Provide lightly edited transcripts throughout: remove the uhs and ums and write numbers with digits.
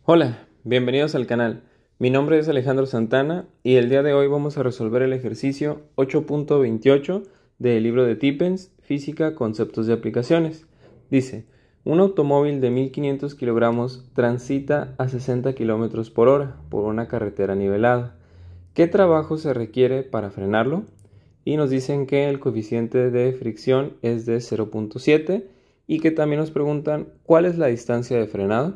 Hola, bienvenidos al canal. Mi nombre es Alejandro Santana y el día de hoy vamos a resolver el ejercicio 8.28 del libro de Tippens, Física, Conceptos de Aplicaciones. Dice, un automóvil de 1500 kilogramos transita a 60 kilómetros por hora por una carretera nivelada. ¿Qué trabajo se requiere para frenarlo? Y nos dicen que el coeficiente de fricción es de 0.7 y que también nos preguntan cuál es la distancia de frenado.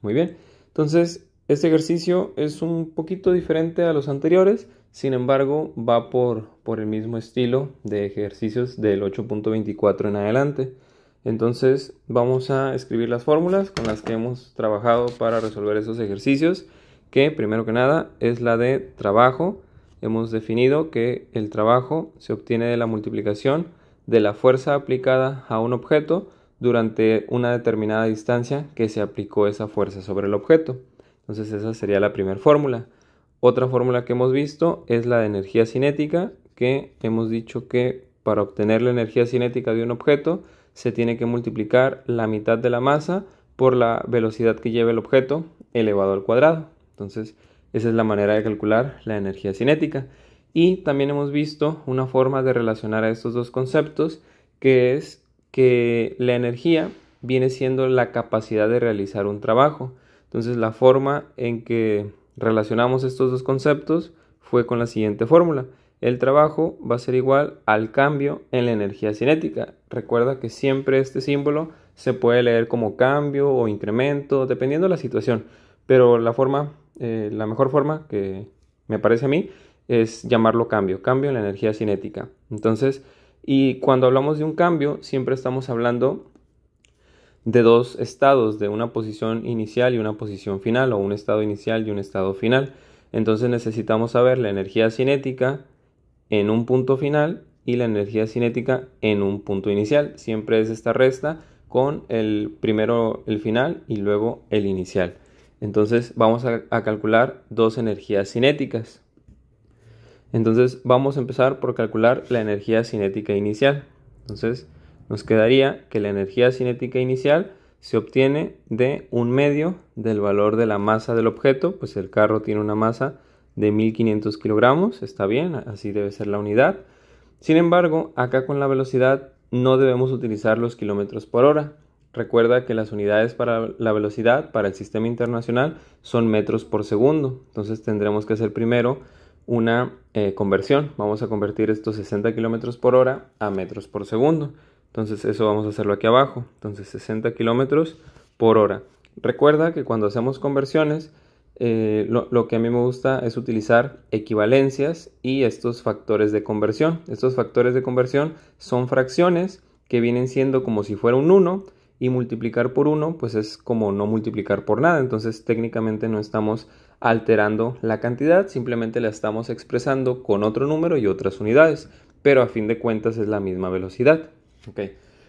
Muy bien. Entonces, este ejercicio es un poquito diferente a los anteriores, sin embargo, va por el mismo estilo de ejercicios del 8.24 en adelante. Entonces, vamos a escribir las fórmulas con las que hemos trabajado para resolver esos ejercicios, que primero que nada es la de trabajo. Hemos definido que el trabajo se obtiene de la multiplicación de la fuerza aplicada a un objeto durante una determinada distancia que se aplicó esa fuerza sobre el objeto. Entonces esa sería la primera fórmula. Otra fórmula que hemos visto es la de energía cinética, que hemos dicho que para obtener la energía cinética de un objeto se tiene que multiplicar la mitad de la masa por la velocidad que lleva el objeto elevado al cuadrado. Entonces esa es la manera de calcular la energía cinética. Y también hemos visto una forma de relacionar a estos dos conceptos, que es que la energía viene siendo la capacidad de realizar un trabajo. Entonces la forma en que relacionamos estos dos conceptos fue con la siguiente fórmula. El trabajo va a ser igual al cambio en la energía cinética. Recuerda que siempre este símbolo se puede leer como cambio o incremento, dependiendo de la situación. Pero la mejor forma que me parece a mí es llamarlo cambio en la energía cinética. Entonces, y cuando hablamos de un cambio, siempre estamos hablando de dos estados, de una posición inicial y una posición final, o un estado inicial y un estado final. Entonces necesitamos saber la energía cinética en un punto final y la energía cinética en un punto inicial. Siempre es esta resta con primero el final y luego el inicial. Entonces vamos a calcular dos energías cinéticas. Entonces vamos a empezar por calcular la energía cinética inicial. Entonces nos quedaría que la energía cinética inicial se obtiene de 1/2 del valor de la masa del objeto. Pues el carro tiene una masa de 1500 kilogramos, está bien, así debe ser la unidad. Sin embargo, acá con la velocidad no debemos utilizar los kilómetros por hora. Recuerda que las unidades para la velocidad para el sistema internacional son metros por segundo. Entonces tendremos que hacer primero una conversión. Vamos a convertir estos 60 kilómetros por hora a metros por segundo. Entonces eso vamos a hacerlo aquí abajo. Entonces 60 kilómetros por hora. Recuerda que cuando hacemos conversiones, lo que a mí me gusta es utilizar equivalencias y estos factores de conversión. Estos factores de conversión son fracciones que vienen siendo como si fuera un 1, y multiplicar por 1 pues es como no multiplicar por nada. Entonces técnicamente no estamos alterando la cantidad, simplemente la estamos expresando con otro número y otras unidades, pero a fin de cuentas es la misma velocidad.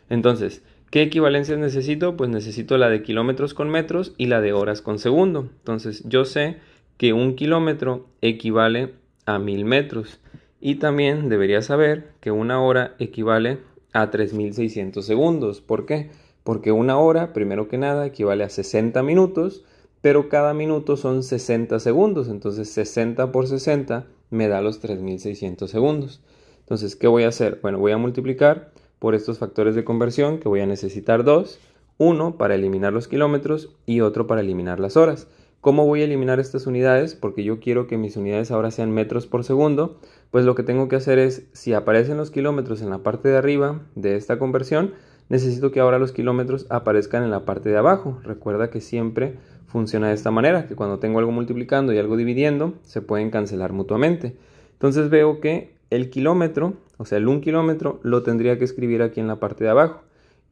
Entonces, ¿qué equivalencias necesito? Pues necesito la de kilómetros con metros y la de horas con segundo. Entonces yo sé que 1 kilómetro equivale a 1000 metros y también debería saber que 1 hora equivale a 3600 segundos. ¿Por qué? Porque 1 hora, primero que nada, equivale a 60 minutos, pero cada minuto son 60 segundos. Entonces 60 por 60 me da los 3600 segundos. Entonces, ¿qué voy a hacer? Bueno, voy a multiplicar por estos factores de conversión, que voy a necesitar dos. Uno para eliminar los kilómetros y otro para eliminar las horas. ¿Cómo voy a eliminar estas unidades? Porque yo quiero que mis unidades ahora sean metros por segundo. Pues lo que tengo que hacer es, si aparecen los kilómetros en la parte de arriba de esta conversión, necesito que ahora los kilómetros aparezcan en la parte de abajo. Recuerda que siempre funciona de esta manera, que cuando tengo algo multiplicando y algo dividiendo, se pueden cancelar mutuamente. Entonces veo que el kilómetro, o sea el 1 kilómetro, lo tendría que escribir aquí en la parte de abajo.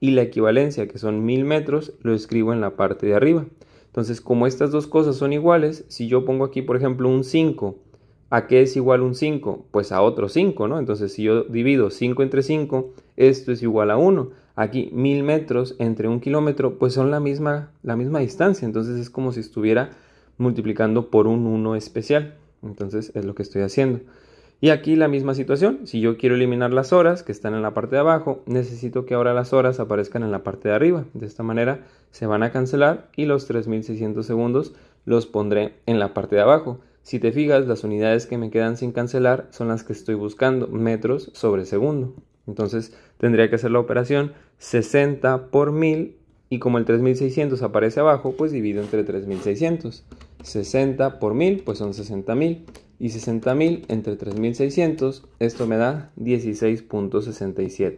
Y la equivalencia, que son 1000 metros, lo escribo en la parte de arriba. Entonces, como estas dos cosas son iguales, si yo pongo aquí, por ejemplo, un 5, ¿a qué es igual un 5? Pues a otro 5, ¿no? Entonces, si yo divido 5 entre 5, esto es igual a 1. Aquí 1000 metros entre 1 kilómetro, pues son la misma distancia. Entonces, es como si estuviera multiplicando por un 1 especial. Entonces, es lo que estoy haciendo. Y aquí la misma situación, si yo quiero eliminar las horas que están en la parte de abajo, necesito que ahora las horas aparezcan en la parte de arriba. De esta manera se van a cancelar y los 3600 segundos los pondré en la parte de abajo. Si te fijas, las unidades que me quedan sin cancelar son las que estoy buscando, metros sobre segundo. Entonces tendría que hacer la operación 60 por 1000 y como el 3600 aparece abajo, pues divido entre 3600. 60 por 1000 pues son 60.000 y 60.000 entre 3600, esto me da 16.67.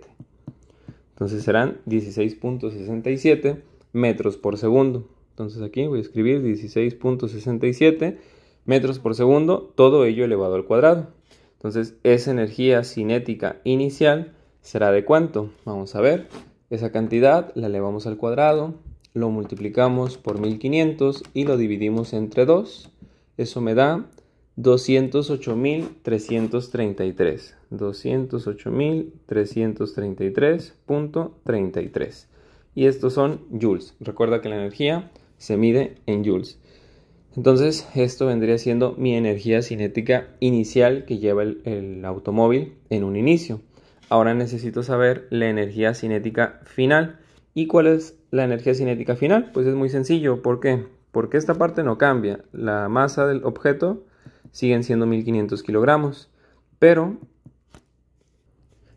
Entonces serán 16.67 metros por segundo. Entonces aquí voy a escribir 16.67 metros por segundo, todo ello elevado al cuadrado. Entonces esa energía cinética inicial será ¿de cuánto? Vamos a ver, esa cantidad la elevamos al cuadrado, lo multiplicamos por 1500 y lo dividimos entre 2. Eso me da 208.333. 208.333.33. Y estos son joules. Recuerda que la energía se mide en joules. Entonces esto vendría siendo mi energía cinética inicial que lleva el automóvil en un inicio. Ahora necesito saber la energía cinética final. ¿Y cuál es la energía cinética final? Pues es muy sencillo. ¿Por qué? Porque esta parte no cambia. La masa del objeto siguen siendo 1500 kilogramos. Pero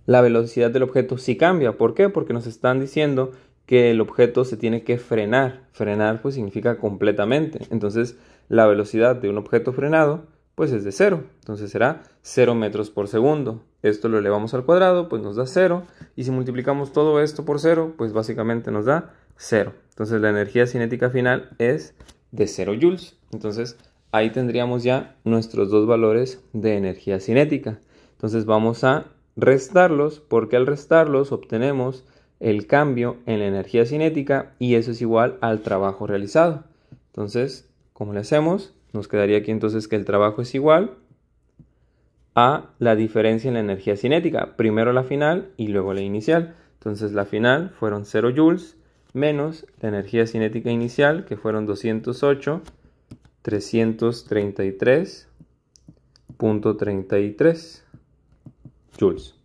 la velocidad del objeto sí cambia. ¿Por qué? Porque nos están diciendo que el objeto se tiene que frenar. Frenar pues significa completamente. Entonces la velocidad de un objeto frenado pues es de 0. Entonces será 0 metros por segundo. Esto lo elevamos al cuadrado, pues nos da 0. Y si multiplicamos todo esto por 0, pues básicamente nos da 0. Entonces la energía cinética final es de 0 joules. Entonces ahí tendríamos ya nuestros dos valores de energía cinética. Entonces vamos a restarlos, porque al restarlos obtenemos el cambio en la energía cinética y eso es igual al trabajo realizado. Entonces, ¿cómo le hacemos? Nos quedaría aquí entonces que el trabajo es igual a la diferencia en la energía cinética. Primero la final y luego la inicial. Entonces la final fueron 0 joules menos la energía cinética inicial, que fueron 208.333.33 joules.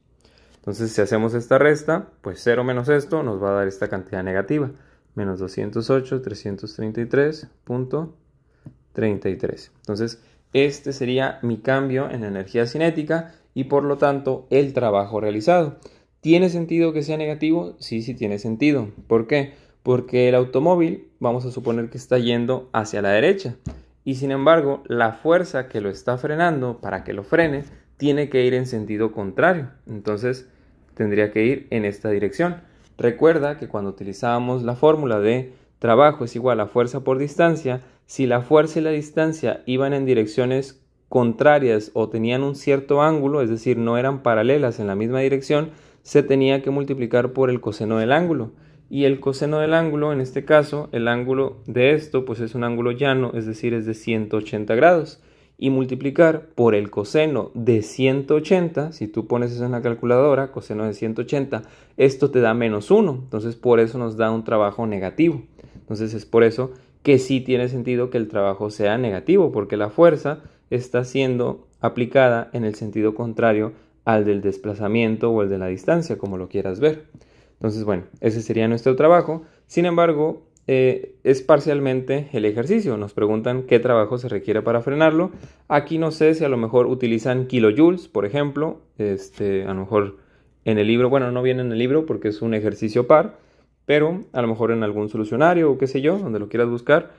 Entonces si hacemos esta resta, pues 0 menos esto nos va a dar esta cantidad negativa. Menos 208.333.33. Entonces este sería mi cambio en la energía cinética y por lo tanto el trabajo realizado. ¿Tiene sentido que sea negativo? Sí, sí tiene sentido. ¿Por qué? Porque el automóvil, vamos a suponer que está yendo hacia la derecha. Y sin embargo, la fuerza que lo está frenando, para que lo frene, tiene que ir en sentido contrario. Entonces, tendría que ir en esta dirección. Recuerda que cuando utilizábamos la fórmula de trabajo es igual a fuerza por distancia, si la fuerza y la distancia iban en direcciones contrarias o tenían un cierto ángulo, es decir, no eran paralelas en la misma dirección, se tenía que multiplicar por el coseno del ángulo. Y el coseno del ángulo, en este caso, el ángulo de esto, pues es un ángulo llano, es decir, es de 180 grados. Y multiplicar por el coseno de 180, si tú pones eso en la calculadora, coseno de 180, esto te da menos 1. Entonces, por eso nos da un trabajo negativo. Entonces, es por eso que sí tiene sentido que el trabajo sea negativo, porque la fuerza está siendo aplicada en el sentido contrario al del desplazamiento o el de la distancia, como lo quieras ver. Entonces, bueno, ese sería nuestro trabajo. Sin embargo, es parcialmente el ejercicio. Nos preguntan qué trabajo se requiere para frenarlo. Aquí no sé si a lo mejor utilizan kilojoules, por ejemplo. A lo mejor en el libro, bueno, no viene en el libro porque es un ejercicio par, pero a lo mejor en algún solucionario o qué sé yo, donde lo quieras buscar,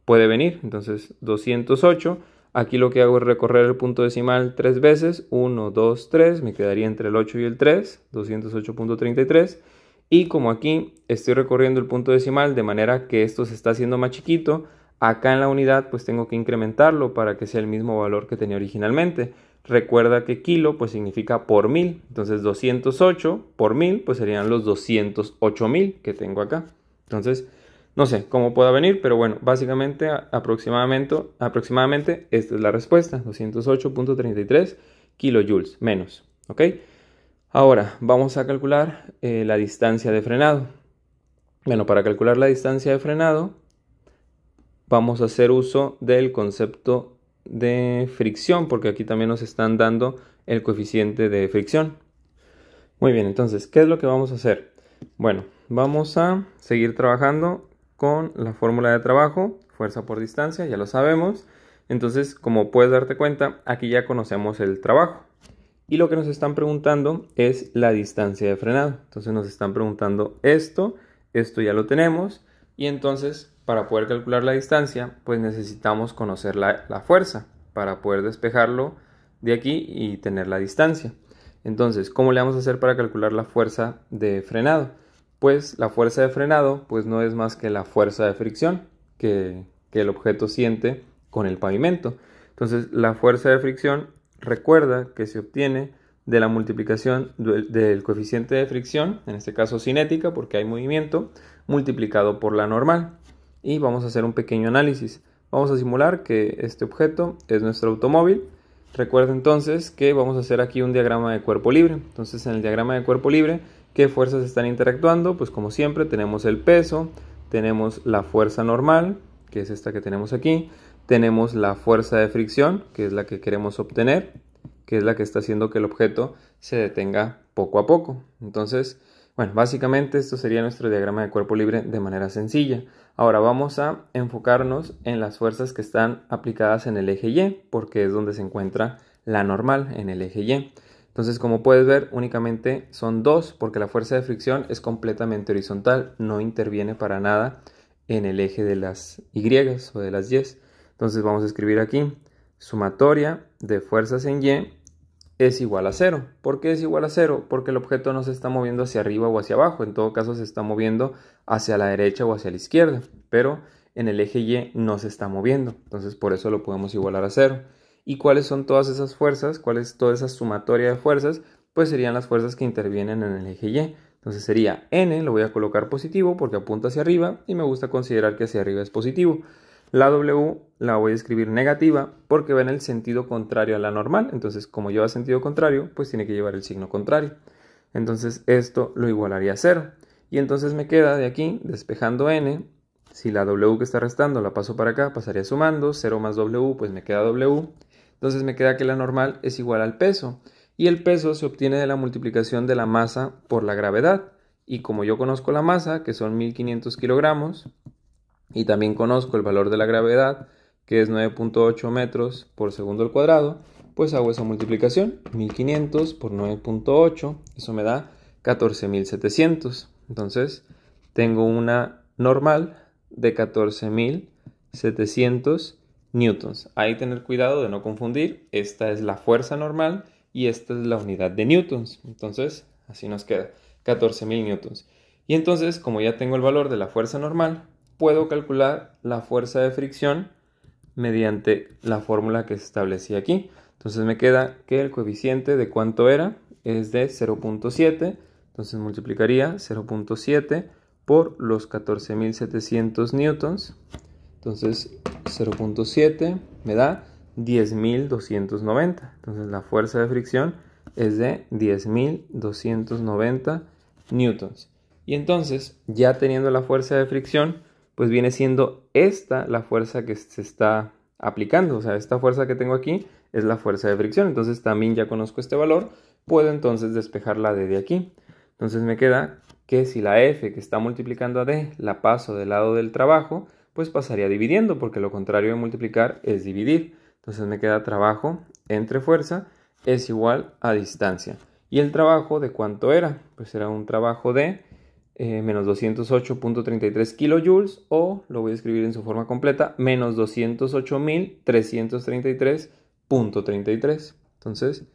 puede venir. Entonces, 208. Aquí lo que hago es recorrer el punto decimal 3 veces, 1, 2, 3, me quedaría entre el 8 y el 3, 208.33, y como aquí estoy recorriendo el punto decimal de manera que esto se está haciendo más chiquito, acá en la unidad pues tengo que incrementarlo para que sea el mismo valor que tenía originalmente. Recuerda que kilo pues significa por 1000, entonces 208 por 1000 pues serían los 208.000 que tengo acá. Entonces, no sé cómo pueda venir, pero bueno, básicamente aproximadamente esta es la respuesta, 208.33 kilojoules menos, ¿ok? Ahora vamos a calcular la distancia de frenado. Bueno, para calcular la distancia de frenado vamos a hacer uso del concepto de fricción, porque aquí también nos están dando el coeficiente de fricción. Muy bien, entonces, ¿qué es lo que vamos a hacer? Bueno, vamos a seguir trabajando con la fórmula de trabajo, fuerza por distancia, ya lo sabemos. Entonces, como puedes darte cuenta, aquí ya conocemos el trabajo. Y lo que nos están preguntando es la distancia de frenado. Entonces nos están preguntando esto ya lo tenemos. Y entonces, para poder calcular la distancia, pues necesitamos conocer la fuerza para poder despejarlo de aquí y tener la distancia. Entonces, ¿cómo le vamos a hacer para calcular la fuerza de frenado? Pues la fuerza de frenado pues no es más que la fuerza de fricción que el objeto siente con el pavimento. Entonces, la fuerza de fricción, recuerda que se obtiene de la multiplicación del coeficiente de fricción, en este caso cinética porque hay movimiento, multiplicado por la normal. Y vamos a hacer un pequeño análisis. Vamos a simular que este objeto es nuestro automóvil. Recuerda entonces que vamos a hacer aquí un diagrama de cuerpo libre. Entonces, en el diagrama de cuerpo libre, ¿qué fuerzas están interactuando? Pues como siempre tenemos el peso, tenemos la fuerza normal, que es esta que tenemos aquí, tenemos la fuerza de fricción, que es la que queremos obtener, que es la que está haciendo que el objeto se detenga poco a poco. Entonces, bueno, básicamente esto sería nuestro diagrama de cuerpo libre de manera sencilla. Ahora vamos a enfocarnos en las fuerzas que están aplicadas en el eje Y, porque es donde se encuentra la normal, en el eje Y. Entonces, como puedes ver, únicamente son dos, porque la fuerza de fricción es completamente horizontal, no interviene para nada en el eje de las Y o de las Y. Entonces vamos a escribir aquí, sumatoria de fuerzas en Y es igual a 0. ¿Por qué es igual a 0? Porque el objeto no se está moviendo hacia arriba o hacia abajo, en todo caso se está moviendo hacia la derecha o hacia la izquierda, pero en el eje Y no se está moviendo, entonces por eso lo podemos igualar a 0. ¿Y cuáles son todas esas fuerzas? ¿Cuál es toda esa sumatoria de fuerzas? Pues serían las fuerzas que intervienen en el eje Y. Entonces sería N, lo voy a colocar positivo porque apunta hacia arriba y me gusta considerar que hacia arriba es positivo. La W la voy a escribir negativa porque va en el sentido contrario a la normal. Entonces, como lleva sentido contrario, pues tiene que llevar el signo contrario. Entonces, esto lo igualaría a 0. Y entonces me queda de aquí, despejando N, si la W que está restando la paso para acá, pasaría sumando, 0 más W, pues me queda W. Entonces me queda que la normal es igual al peso. Y el peso se obtiene de la multiplicación de la masa por la gravedad. Y como yo conozco la masa, que son 1500 kilogramos, y también conozco el valor de la gravedad, que es 9.8 metros por segundo al cuadrado, pues hago esa multiplicación, 1500 por 9.8, eso me da 14.700. Entonces, tengo una normal de 14.700 newtons. Ahí tener cuidado de no confundir, esta es la fuerza normal y esta es la unidad de newtons. Entonces, así nos queda, 14.000 newtons. Y entonces, como ya tengo el valor de la fuerza normal, puedo calcular la fuerza de fricción mediante la fórmula que se establecía aquí. Entonces me queda que el coeficiente de cuánto era es de 0.7. Entonces multiplicaría 0.7 por los 14.700 newtons. Entonces 0.7 me da 10.290. Entonces la fuerza de fricción es de 10.290 newtons. Y entonces, ya teniendo la fuerza de fricción, pues viene siendo esta la fuerza que se está aplicando. O sea, esta fuerza que tengo aquí es la fuerza de fricción. Entonces también ya conozco este valor, puedo entonces despejar la D de aquí. Entonces me queda que si la F que está multiplicando a D la paso del lado del trabajo, pues pasaría dividiendo, porque lo contrario de multiplicar es dividir. Entonces me queda trabajo entre fuerza es igual a distancia. ¿Y el trabajo de cuánto era? Pues era un trabajo de menos 208.33 kilojoules, o lo voy a escribir en su forma completa, menos 208.333.33. Entonces,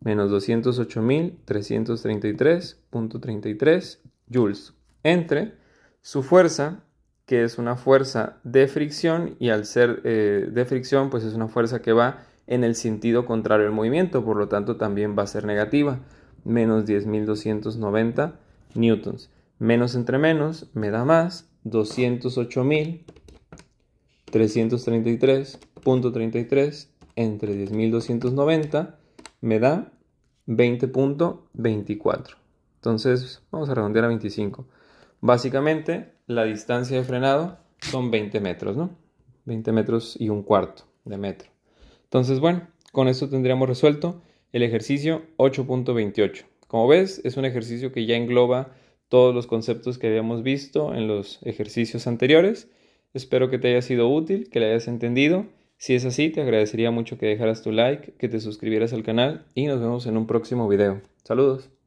menos 208.333.33 joules entre su fuerza, que es una fuerza de fricción, y al ser de fricción, pues es una fuerza que va en el sentido contrario al movimiento, por lo tanto también va a ser negativa, menos 10.290 newtons. Menos entre menos me da más, 208.333.33 entre 10.290 me da 20.24. Entonces vamos a redondear a 25. Básicamente la distancia de frenado son 20 metros, ¿no? 20 metros y un cuarto de metro. Entonces, bueno, con esto tendríamos resuelto el ejercicio 8.28. Como ves, es un ejercicio que ya engloba todos los conceptos que habíamos visto en los ejercicios anteriores. Espero que te haya sido útil, que le hayas entendido. Si es así, te agradecería mucho que dejaras tu like, que te suscribieras al canal y nos vemos en un próximo video. Saludos.